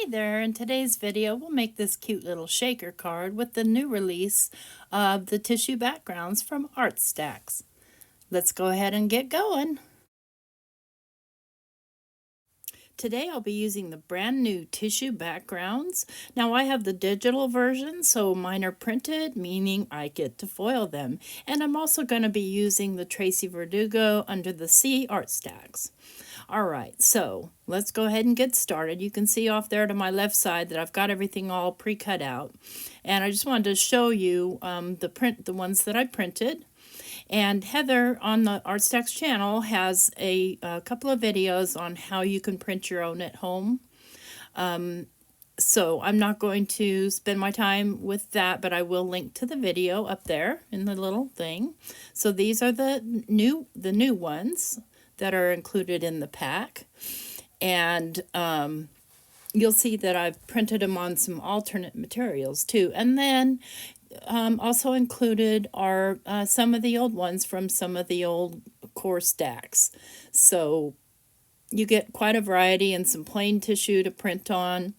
Hey there, in today's video we'll make this cute little shaker card with the new release of the tissue backgrounds from ArtStacks. Let's go ahead and get going. Today I'll be using the brand new tissue backgrounds. Now I have the digital version, so mine are printed, meaning I get to foil them. And I'm also going to be using the Tracy Verdugo Under the Sea ArtStacks. Alright, so let's go ahead and get started. You can see off there to my left side that I've got everything all pre-cut out. And I just wanted to show you the ones that I printed. And Heather on the ArtStacks channel has a couple of videos on how you can print your own at home. So I'm not going to spend my time with that, but I will link to the video up there in the little thing. So these are the new ones that are included in the pack. And you'll see that I've printed them on some alternate materials too. And then also included are some of the old ones from some of the old core stacks. So you get quite a variety and some plain tissue to print on.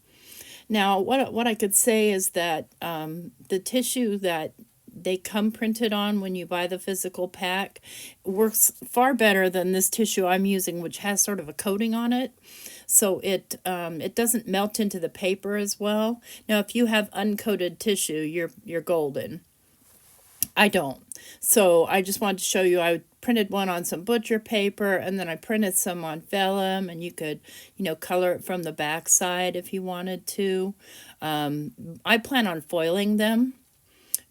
Now, what I could say is that the tissue that they come printed on when you buy the physical pack works far better than this tissue I'm using, which has sort of a coating on it. So it doesn't melt into the paper as well. Now, if you have uncoated tissue, you're golden. I don't. So I just wanted to show you, I printed one on some butcher paper, and then I printed some on vellum, and you could, color it from the back side if you wanted to. I plan on foiling them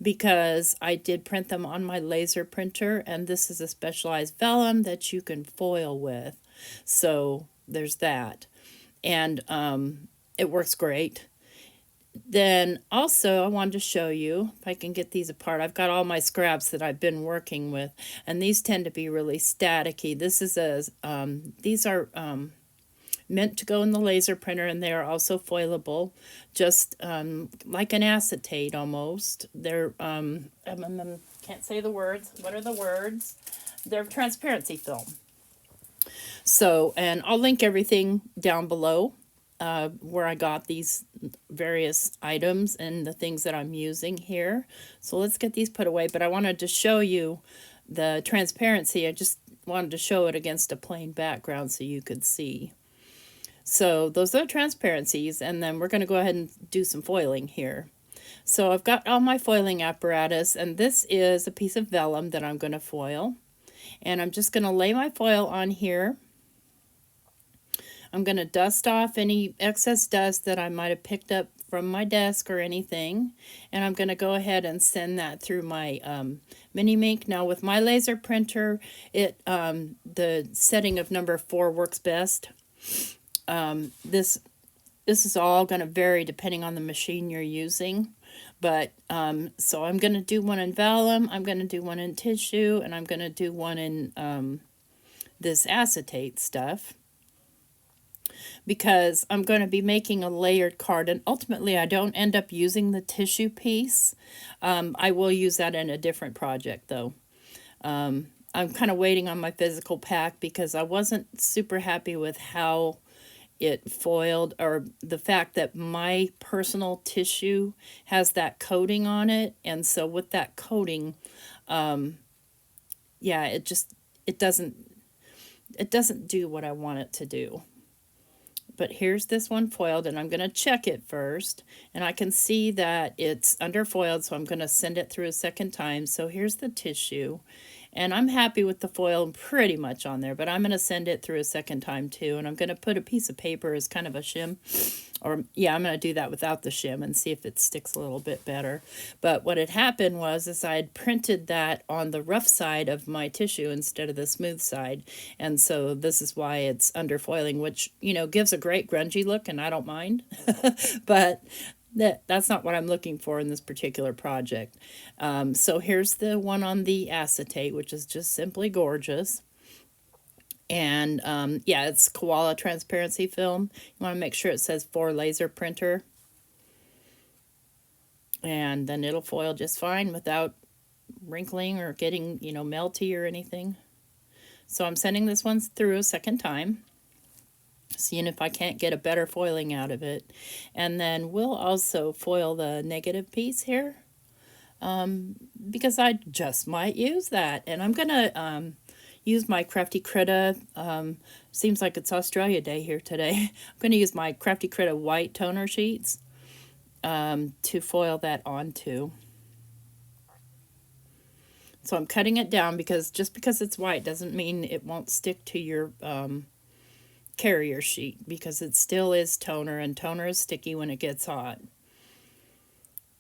because I did print them on my laser printer, and this is a specialized vellum that you can foil with. So there's that. And it works great. Then also I wanted to show you, if I can get these apart, I've got all my scraps that I've been working with, and these tend to be really staticky. This is these are meant to go in the laser printer, and they are also foilable, just like an acetate almost. They're, can't say the words. What are the words? They're transparency film. So, and I'll link everything down below where I got these various items and the things that I'm using here. So let's get these put away, but I wanted to show you the transparency. I just wanted to show it against a plain background so you could see. So those are the transparencies, and then we're going to go ahead and do some foiling here. So I've got all my foiling apparatus, and this is a piece of vellum that I'm going to foil. And I'm just going to lay my foil on here. I'm going to dust off any excess dust that I might have picked up from my desk or anything. And I'm going to go ahead and send that through my Mini-Mink. Now with my laser printer, the setting of number 4 works best. This is all going to vary depending on the machine you're using. But so I'm going to do one in vellum, I'm going to do one in tissue, and I'm going to do one in this acetate stuff, because I'm going to be making a layered card, and ultimately I don't end up using the tissue piece. I will use that in a different project though. I'm kind of waiting on my physical pack because I wasn't super happy with how it foiled, or the fact that my personal tissue has that coating on it, and so with that coating, yeah, it doesn't do what I want it to do. But here's this one foiled, and I'm going to check it first, and I can see that it's underfoiled, so I'm going to send it through a second time. So here's the tissue, and I'm happy with the foil pretty much on there, but I'm going to send it through a second time too, and I'm going to put a piece of paper as kind of a shim, or yeah, I'm going to do that without the shim and see if it sticks a little bit better. But what had happened was I had printed that on the rough side of my tissue instead of the smooth side, and so this is why it's underfoiling, which, gives a great grungy look, and I don't mind. But that's not what I'm looking for in this particular project. So here's the one on the acetate, which is just simply gorgeous. And yeah, it's koala transparency film. You want to make sure it says 4 laser printer. And then it'll foil just fine without wrinkling or getting, melty or anything. So I'm sending this one through a second time. seeing if I can't get a better foiling out of it. And then we'll also foil the negative piece here, because I just might use that. And I'm going to use my Crafty Critta, seems like it's Australia Day here today. I'm going to use my Crafty Critta white toner sheets to foil that onto. So I'm cutting it down because just because it's white doesn't mean it won't stick to your carrier sheet, because it still is toner, and toner is sticky when it gets hot.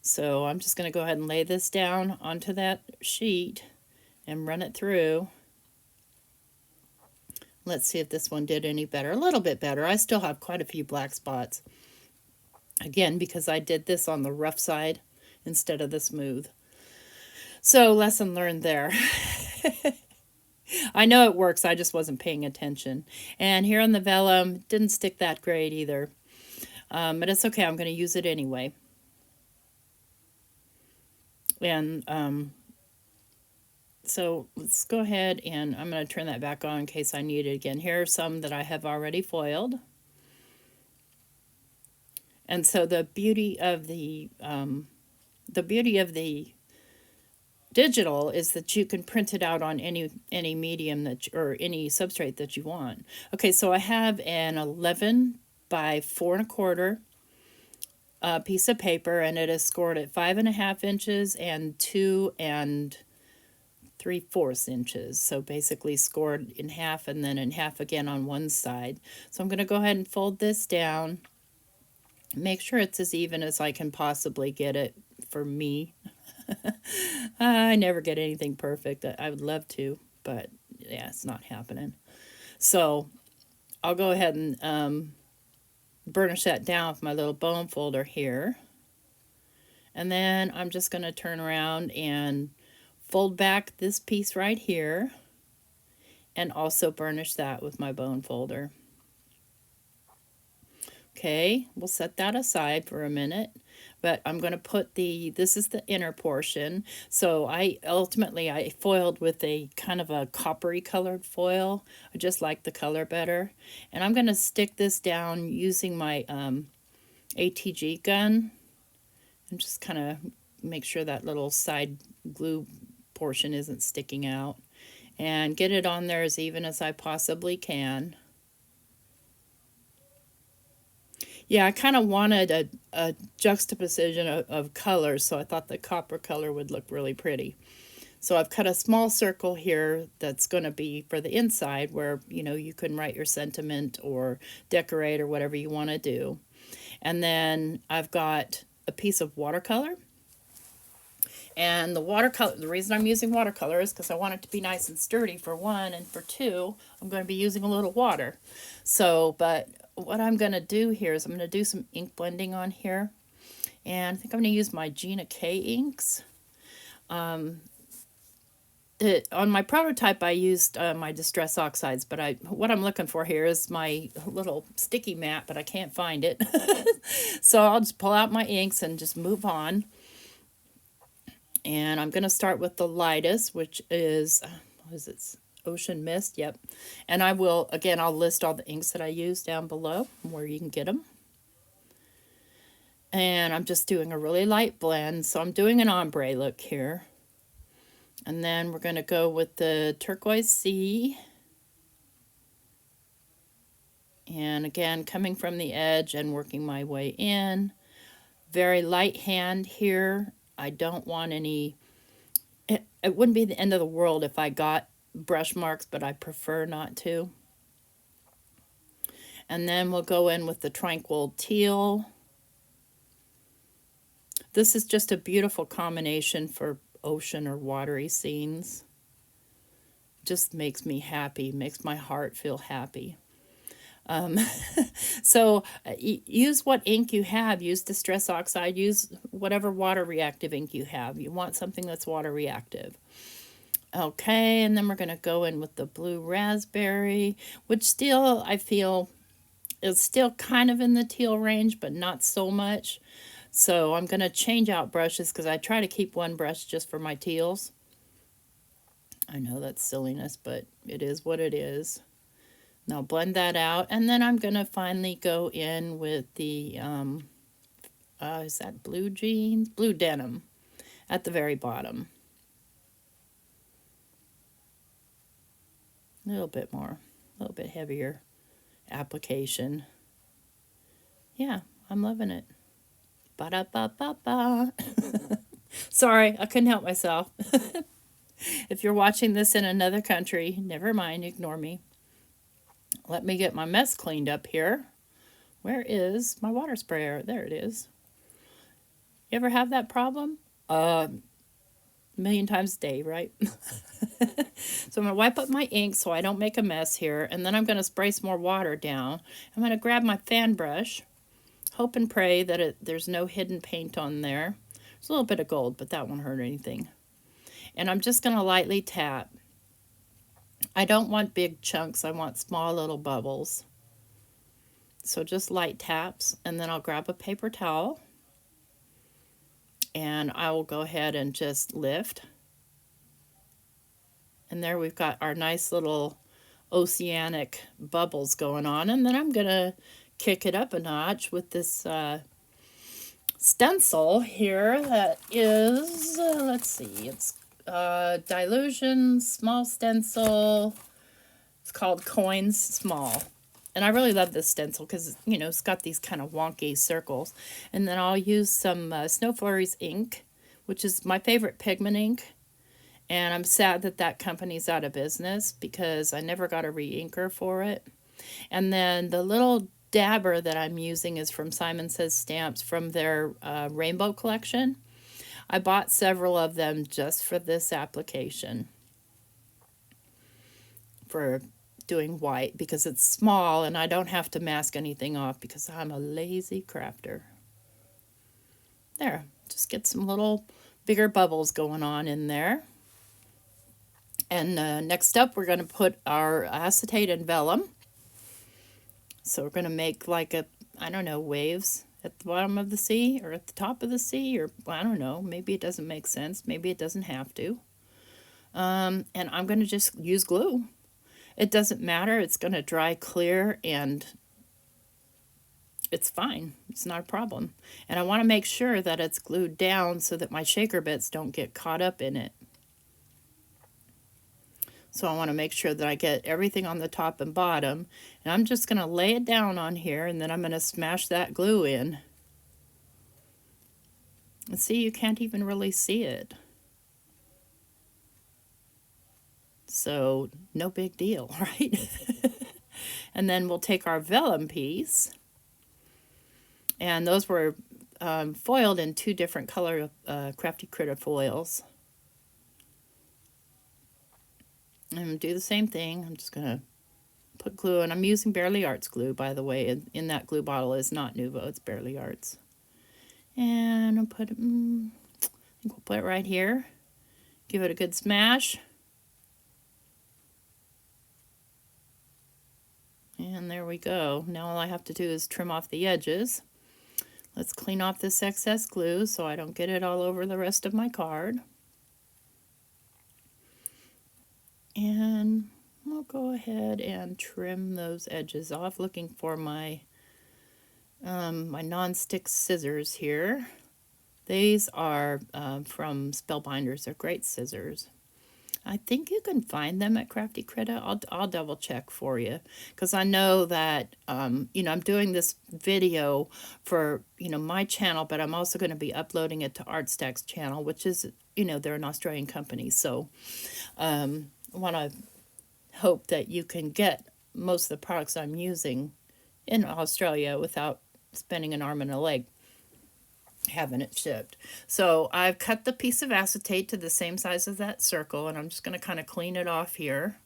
So I'm just going to go ahead and lay this down onto that sheet and run it through. Let's see if this one did any better. A little bit better. I still have quite a few black spots. Again, because I did this on the rough side instead of the smooth. So lesson learned there. I know it works, I just wasn't paying attention. And here on the vellum, didn't stick that great either. But it's okay, I'm going to use it anyway. And so let's go ahead, and I'm going to turn that back on in case I need it again. Here are some that I have already foiled. And so the beauty of the digital is that you can print it out on any medium that or any substrate that you want. Okay, so I have an 11 by 4 1/4 piece of paper, and it is scored at 5.5 inches and 2 3/4 inches. So basically scored in half and then in half again on one side. So I'm going to go ahead and fold this down. Make sure it's as even as I can possibly get it for me. I never get anything perfect. I would love to, but yeah, it's not happening. So I'll go ahead and burnish that down with my little bone folder here. And then I'm just going to turn around and fold back this piece right here and also burnish that with my bone folder. Okay, we'll set that aside for a minute, but I'm going to put this is the inner portion. So I foiled with a kind of a coppery colored foil. I just like the color better. And I'm going to stick this down using my ATG gun and just kind of make sure that little side glue portion isn't sticking out, and get it on there as even as I possibly can. Yeah, I kind of wanted a juxtaposition of colors, so I thought the copper color would look really pretty. So I've cut a small circle here that's going to be for the inside where, you can write your sentiment or decorate or whatever you want to do. And then I've got a piece of watercolor. And the reason I'm using watercolor is because I want it to be nice and sturdy, for one, and for two, I'm going to be using a little water. So, but what I'm going to do here is I'm going to do some ink blending on here. And I think I'm going to use my Gina K inks. On my prototype, I used my Distress Oxides, but what I'm looking for here is my little sticky mat, but I can't find it. So I'll just pull out my inks and just move on. And I'm going to start with the lightest, which is, what is it? Ocean Mist, yep. And I'll list all the inks that I use down below where you can get them. And I'm just doing a really light blend, so I'm doing an ombre look here. And then we're going to go with the Turquoise Sea. And again, coming from the edge and working my way in. Very light hand here. I don't want any, it wouldn't be the end of the world if I got brush marks, but I prefer not to. And then we'll go in with the Tranquil Teal. This is just a beautiful combination for ocean or watery scenes. Just makes me happy, makes my heart feel happy. So use what ink you have. Use Distress Oxide. Use whatever water reactive ink you have. You want something that's water reactive. Okay, and then we're going to go in with the Blue Raspberry, which still I feel is still kind of in the teal range, but not so much. So I'm going to change out brushes because I try to keep one brush just for my teals. I know that's silliness, but it is what it is. Now blend that out, and then I'm going to finally go in with the, is that blue jeans? Blue denim at the very bottom. A little bit more, a little bit heavier application. Yeah, I'm loving it. Ba-da-ba-ba-ba. Sorry, I couldn't help myself. If you're watching this in another country, never mind, ignore me. Let me get my mess cleaned up here. Where is my water sprayer? There it is. You ever have that problem? A million times a day, right? So I'm going to wipe up my ink so I don't make a mess here, and then I'm going to spray some more water down. I'm going to grab my fan brush, hope and pray that there's no hidden paint on there. There's a little bit of gold, but that won't hurt anything. And I'm just going to lightly tap. I don't want big chunks, I want small little bubbles. So just light taps, and then I'll grab a paper towel, and I will go ahead and just lift. And there we've got our nice little oceanic bubbles going on. And then I'm going to kick it up a notch with this stencil here that is, let's see, it's Dilution Small Stencil. It's called Coins Small. And I really love this stencil because, you know, it's got these kind of wonky circles. And then I'll use some Snow Flurries ink, which is my favorite pigment ink. And I'm sad that that company's out of business because I never got a re-inker for it. And then the little dabber that I'm using is from Simon Says Stamps from their rainbow collection. I bought several of them just for this application, for doing white, because it's small and I don't have to mask anything off because I'm a lazy crafter. There, just get some little bigger bubbles going on in there. And next up, we're going to put our acetate and vellum. So we're going to make like a, I don't know, waves at the bottom of the sea or at the top of the sea, or I don't know, maybe it doesn't make sense. Maybe it doesn't have to. And I'm going to just use glue. It doesn't matter. It's going to dry clear and it's fine. It's not a problem. And I want to make sure that it's glued down so that my shaker bits don't get caught up in it. So I want to make sure that I get everything on the top and bottom. And I'm just going to lay it down on here, and then I'm going to smash that glue in. And see, you can't even really see it. So no big deal, right? And then we'll take our vellum piece. And those were foiled in 2 different color Crafty Critter foils. And do the same thing. I'm just going to put glue, and I'm using Barely Arts glue, by the way. In that glue bottle is not Nuvo, it's Barely Arts. And I'll put it, I think we'll put it right here. Give it a good smash. And there we go. Now all I have to do is trim off the edges. Let's clean off this excess glue so I don't get it all over the rest of my card. And I'll go ahead and trim those edges off, looking for my my non-stick scissors here. These are from Spellbinders. They're great scissors. I think you can find them at Crafty Critter. I'll double check for you, because I know that you know, I'm doing this video for, you know, my channel, but I'm also going to be uploading it to ArtStacks channel, which is, you know, they're an Australian company. So I want to hope that you can get most of the products I'm using in Australia without spending an arm and a leg having it shipped. So I've cut the piece of acetate to the same size as that circle, and I'm just going to kind of clean it off here.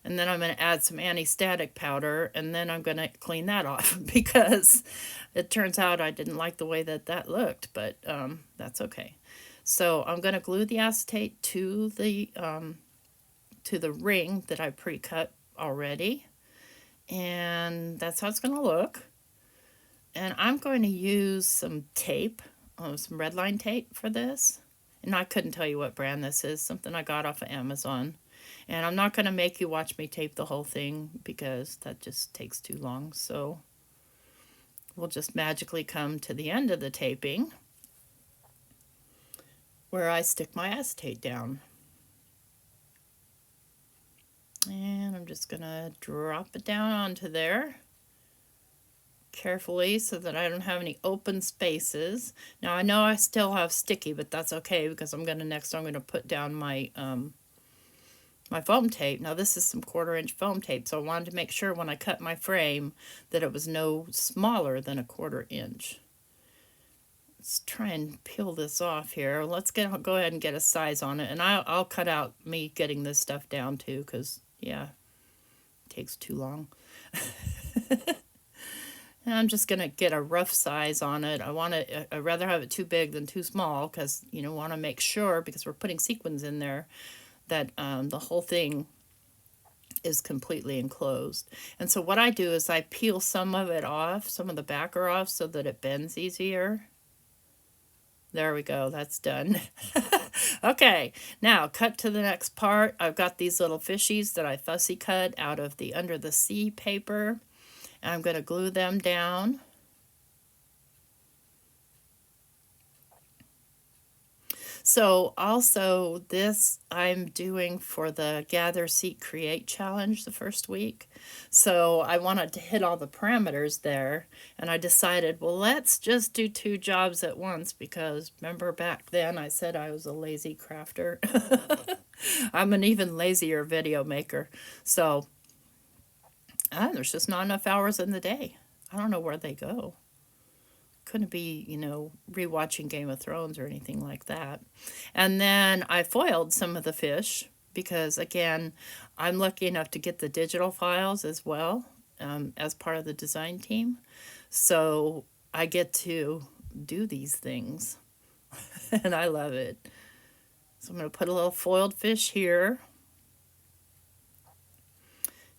And then I'm going to add some anti-static powder, and then I'm going to clean that off because it turns out I didn't like the way that that looked, but that's okay. So I'm going to glue the acetate to the ring that I pre-cut already, and that's how it's going to look. And I'm going to use some tape, some red line tape for this. And I couldn't tell you what brand this is, something I got off of Amazon. And I'm not going to make you watch me tape the whole thing because that just takes too long. So we'll just magically come to the end of the taping where I stick my acetate down. And I'm just going to drop it down onto there carefully so that I don't have any open spaces. Now I know I still have sticky, but that's okay because I'm going to put down my my foam tape. Now this is some 1/4-inch foam tape, so I wanted to make sure when I cut my frame that it was no smaller than a 1/4 inch. Let's try and peel this off here. Let's go ahead and get a size on it, and I'll cut out me getting this stuff down too, because yeah, it takes too long. And I'm just gonna get a rough size on it. I'd rather have it too big than too small, because you know, want to make sure, because we're putting sequins in there, that the whole thing is completely enclosed. And so what I do is I peel some of it off, some of the backer off, so that it bends easier. There we go, that's done. Okay, now cut to the next part. I've got these little fishies that I fussy cut out of the Under the Sea paper, and I'm going to glue them down. So also this I'm doing for the Gather, Seek, Create challenge the first week. So I wanted to hit all the parameters there, and I decided, well, let's just do 2 jobs at once, because remember back then I said I was a lazy crafter. I'm an even lazier video maker. So there's just not enough hours in the day. I don't know where they go. Couldn't be, you know, rewatching Game of Thrones or anything like that. And then I foiled some of the fish because, again, I'm lucky enough to get the digital files as well as part of the design team. So I get to do these things, and I love it. So I'm going to put a little foiled fish here.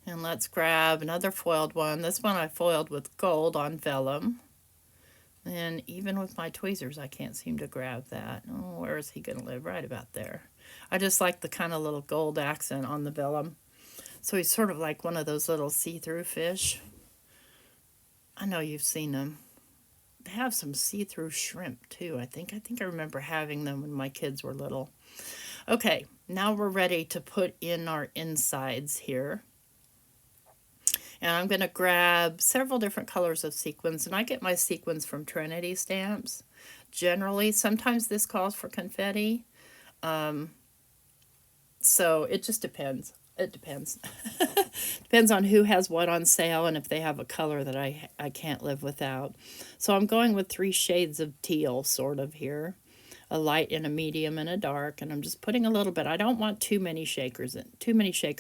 And let's grab another foiled one. This one I foiled with gold on vellum. And even with my tweezers, I can't seem to grab that. Oh, where is he going to live? Right about there. I just like the kind of little gold accent on the vellum. So he's sort of like one of those little see-through fish. I know you've seen them. They have some see-through shrimp, too, I think. I remember having them when my kids were little. Okay, now we're ready to put in our insides here. And I'm going to grab several different colors of sequins. And I get my sequins from Trinity Stamps. Generally, sometimes this calls for confetti. So it just depends. It depends. Depends on who has what on sale and if they have a color that I can't live without. So I'm going with 3 shades of teal sort of here. A light and a medium and a dark, and I'm just putting a little bit. I don't want too many shaker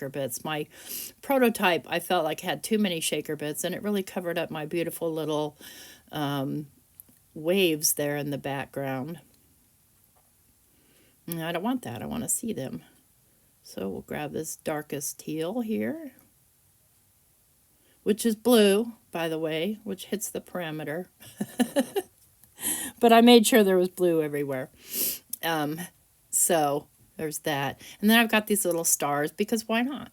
bits. My prototype, I felt like, had too many shaker bits, and it really covered up my beautiful little waves there in the background. And I don't want that. I want to see them. So we'll grab this darkest teal here, which is blue, by the way, which hits the parameter. But I made sure there was blue everywhere. So there's that. And then I've got these little stars, because why not?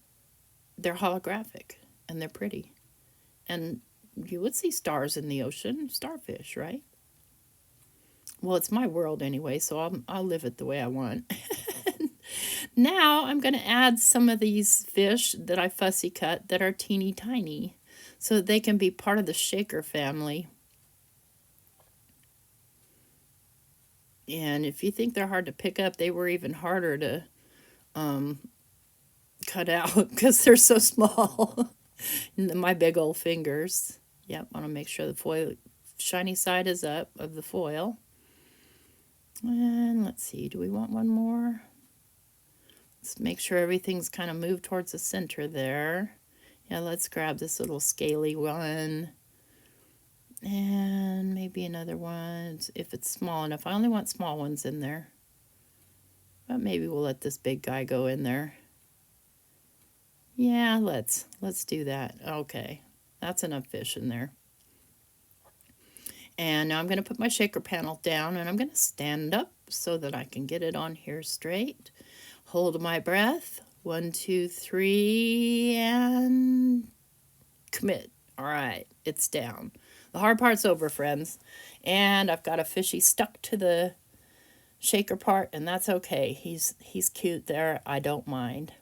They're holographic and they're pretty. And you would see stars in the ocean, starfish, right? Well, it's my world anyway, so I'll live it the way I want. Now I'm going to add some of these fish that I fussy cut that are teeny tiny, so that they can be part of the shaker family. And if you think they're hard to pick up, they were even harder to cut out because they're so small. My big old fingers. Yep, want to make sure the foil shiny side is up of the foil. And let's see, do we want one more? Let's make sure everything's kind of moved towards the center there. Yeah, let's grab this little scaly one. And maybe another one if it's small enough. I only want small ones in there. But maybe we'll let this big guy go in there. Yeah, let's do that. Okay, that's enough fish in there. And now I'm going to put my shaker panel down, and I'm going to stand up so that I can get it on here straight. Hold my breath. 1, 2, 3, and commit. All right, it's down. The hard part's over, friends. And I've got a fishy stuck to the shaker part, and that's okay. He's cute there. I don't mind.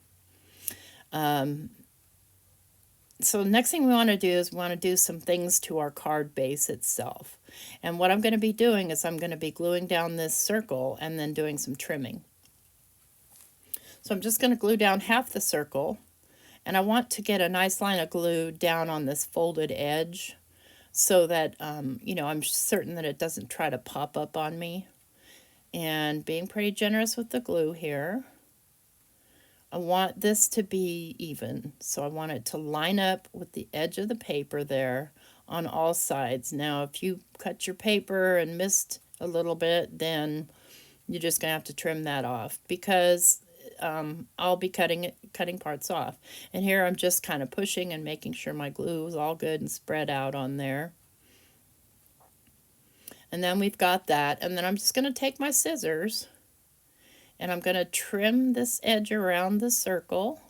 So the next thing we want to do is we want to do some things to our card base itself. And what I'm going to be doing is I'm going to be gluing down this circle and then doing some trimming. So I'm just going to glue down half the circle, and I want to get a nice line of glue down on this folded edge so that, you know, I'm certain that it doesn't try to pop up on me. And being pretty generous with the glue here. I want this to be even, so I want it to line up with the edge of the paper there on all sides. Now, if you cut your paper and missed a little bit, then you're just going to have to trim that off, because I'll be cutting parts off. And here I'm just kind of pushing and making sure my glue is all good and spread out on there. And then we've got that, and then I'm just going to take my scissors and I'm going to trim this edge around the circle.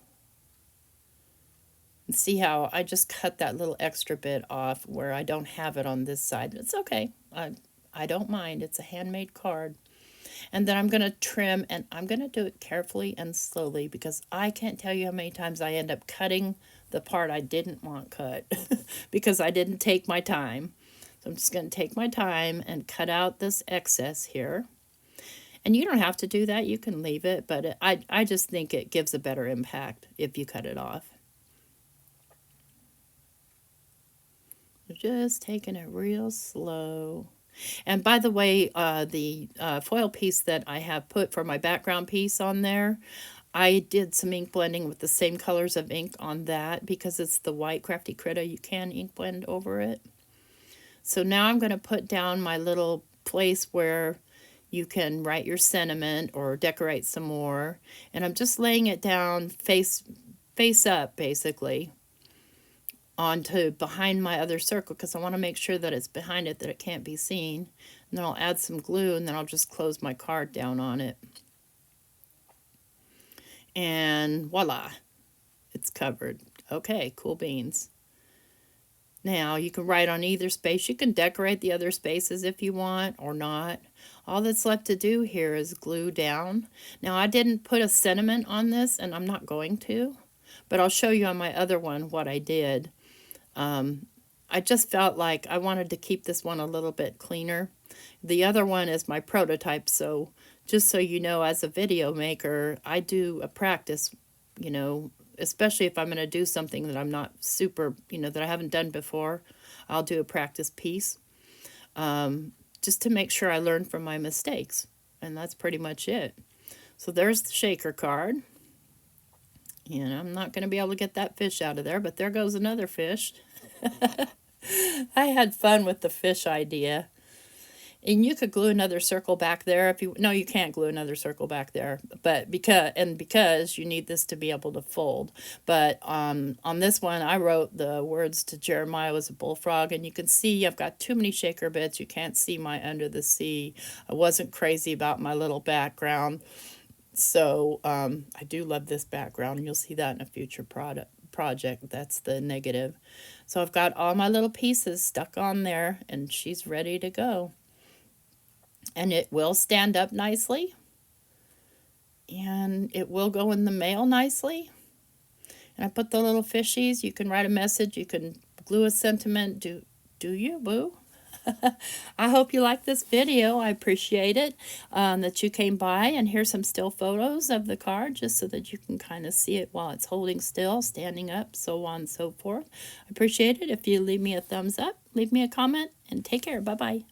And see how I just cut that little extra bit off where I don't have it on this side. It's okay. I don't mind. It's a handmade card. And then I'm going to trim, and I'm going to do it carefully and slowly, because I can't tell you how many times I end up cutting the part I didn't want cut because I didn't take my time. So I'm just going to take my time and cut out this excess here. And you don't have to do that. You can leave it, but I just think it gives a better impact if you cut it off. Just taking it real slow. And by the way, the foil piece that I have put for my background piece on there, I did some ink blending with the same colors of ink on that, because it's the white Crafty Critter. You can ink blend over it. So now I'm going to put down my little place where you can write your sentiment or decorate some more. And I'm just laying it down face up, basically, onto behind my other circle, because I want to make sure that it's behind it, that it can't be seen. And then I'll add some glue, and then I'll just close my card down on it. And voila, it's covered. Okay, cool beans. Now you can write on either space. You can decorate the other spaces if you want or not. All that's left to do here is glue down. Now I didn't put a sentiment on this, and I'm not going to, but I'll show you on my other one what I did. I just felt like I wanted to keep this one a little bit cleaner. The other one is my prototype, so just so you know, as a video maker, I do a practice, you know, especially if I'm going to do something that I'm not super, you know, that I haven't done before. I'll do a practice piece just to make sure I learn from my mistakes. And that's pretty much it. So there's the shaker card. And I'm not going to be able to get that fish out of there, but there goes another fish. I had fun with the fish idea. And you could glue another circle back there if you, no, you can't glue another circle back there, but because you need this to be able to fold. But on this one, I wrote the words to Jeremiah was a bullfrog, and you can see I've got too many shaker bits. You can't see my under the sea. I wasn't crazy about my little background. So I do love this background. You'll see that in a future project. That's the negative. So I've got all my little pieces stuck on there, and she's ready to go. And it will stand up nicely, and it will go in the mail nicely. And I put the little fishies. You can write a message. You can glue a sentiment. Do you, boo? I hope you like this video. I appreciate it that you came by, and here's some still photos of the card just so that you can kind of see it while it's holding still, standing up, so on and so forth. I appreciate it if you leave me a thumbs up, leave me a comment, and take care. Bye-bye.